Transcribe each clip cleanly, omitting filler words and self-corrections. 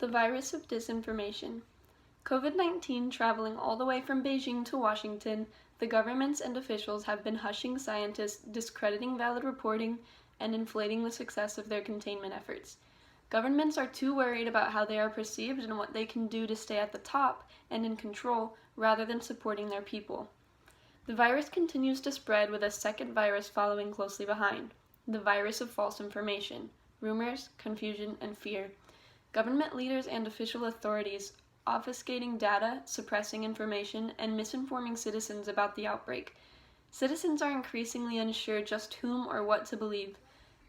The virus of disinformation. COVID-19 traveling all the way from Beijing to Washington, the governments and officials have been hushing scientists, discrediting valid reporting, and inflating the success of their containment efforts. Governments are too worried about how they are perceived and what they can do to stay at the top and in control rather than supporting their people. The virus continues to spread with a second virus following closely behind, the virus of false information, rumors, confusion, and fear. Government leaders and official authorities obfuscating data, suppressing information, and misinforming citizens about the outbreak. Citizens are increasingly unsure just whom or what to believe.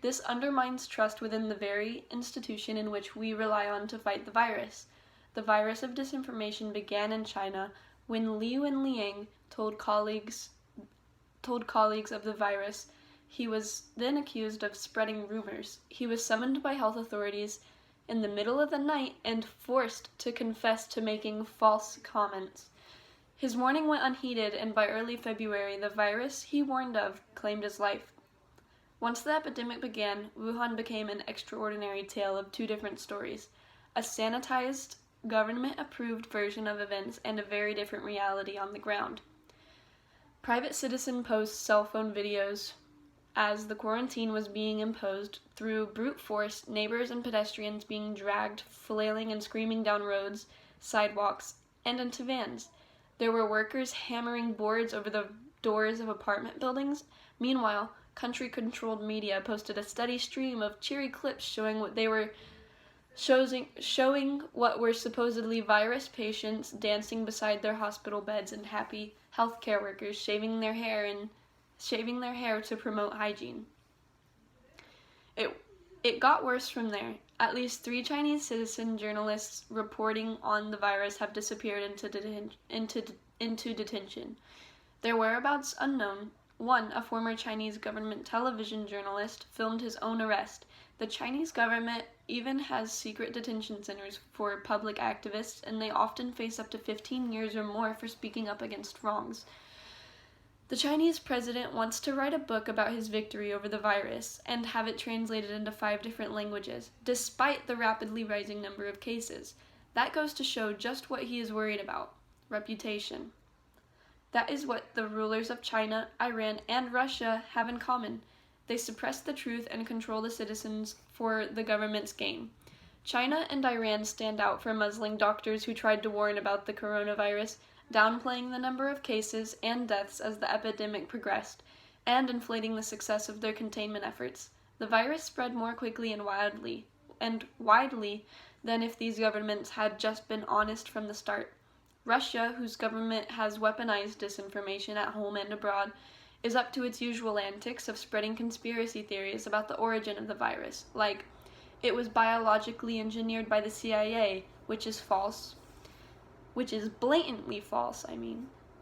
This undermines trust within the very institution in which we rely on to fight the virus. The virus of disinformation began in China when Li Wenliang told colleagues of the virus. He was then accused of spreading rumors. He was summoned by health authorities in the middle of the night and forced to confess to making false comments. His warning went unheeded, and by early February, the virus he warned of claimed his life. Once the epidemic began, Wuhan became an extraordinary tale of two different stories, a sanitized, government-approved version of events and a very different reality on the ground. Private citizen posts cell phone videos as the quarantine was being imposed through brute force, neighbors and pedestrians being dragged, flailing and screaming down roads, sidewalks, and into vans. There were workers hammering boards over the doors of apartment buildings. Meanwhile, country-controlled media posted a steady stream of cheery clips showing what were supposedly virus patients dancing beside their hospital beds and happy healthcare workers shaving their hair to promote hygiene. It got worse from there. At least 3 Chinese citizen journalists reporting on the virus have disappeared into detention. Their whereabouts unknown. One, a former Chinese government television journalist, filmed his own arrest. The Chinese government even has secret detention centers for public activists, and they often face up to 15 years or more for speaking up against wrongs. The Chinese president wants to write a book about his victory over the virus and have it translated into 5 different languages, despite the rapidly rising number of cases. That goes to show just what he is worried about: reputation. That is what the rulers of China, Iran, and Russia have in common. They suppress the truth and control the citizens for the government's gain. China and Iran stand out for muzzling doctors who tried to warn about the coronavirus, downplaying the number of cases and deaths as the epidemic progressed, and inflating the success of their containment efforts. The virus spread more quickly and widely than if these governments had just been honest from the start. Russia, whose government has weaponized disinformation at home and abroad, is up to its usual antics of spreading conspiracy theories about the origin of the virus, like, it was biologically engineered by the CIA, which is blatantly false,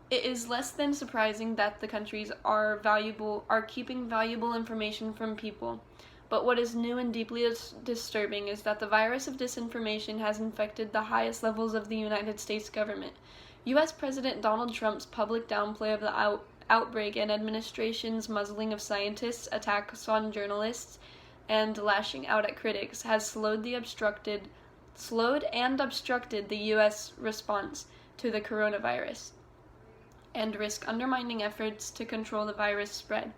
It is less than surprising that the countries are keeping valuable information from people. But what is new and deeply disturbing is that the virus of disinformation has infected the highest levels of the United States government. U.S. President Donald Trump's public downplay of the outbreak and administration's muzzling of scientists, attacks on journalists, and lashing out at critics has slowed and obstructed the U.S. response to the coronavirus, and risk undermining efforts to control the virus spread.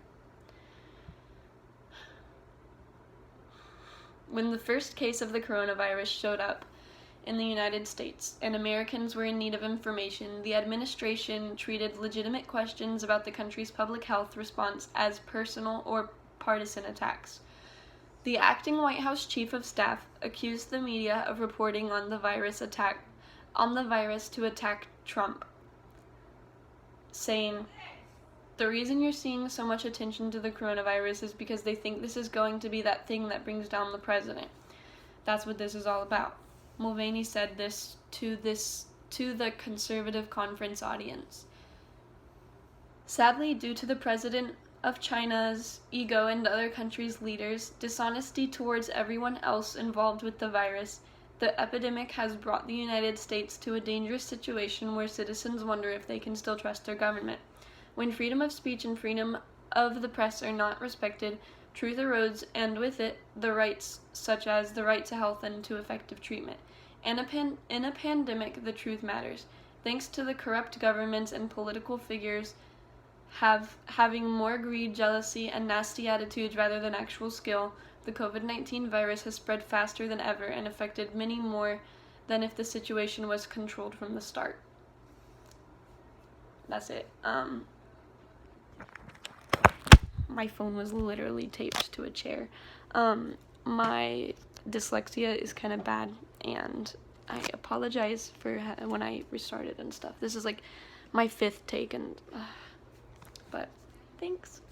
When the first case of the coronavirus showed up in the United States and Americans were in need of information, the administration treated legitimate questions about the country's public health response as personal or partisan attacks. The acting White House chief of staff accused the media of reporting on the virus to attack Trump, saying, "The reason you're seeing so much attention to the coronavirus is because they think this is going to be that thing that brings down the president. That's what this is all about." Mulvaney said this to the conservative conference audience. Sadly, due to the president of China's ego and other countries' leaders' dishonesty towards everyone else involved with the virus, the epidemic has brought the United States to a dangerous situation where citizens wonder if they can still trust their government. When freedom of speech and freedom of the press are not respected, Truth erodes, and with it, the rights such as the right to health and to effective treatment. In a pandemic, the truth matters. Thanks to the corrupt governments and political figures having more greed, jealousy, and nasty attitudes rather than actual skill, the COVID-19 virus has spread faster than ever and affected many more than if the situation was controlled from the start. That's it. My phone was literally taped to a chair. My dyslexia is kind of bad, and I apologize for when I restarted and stuff. This is like my 5th take, and but thanks.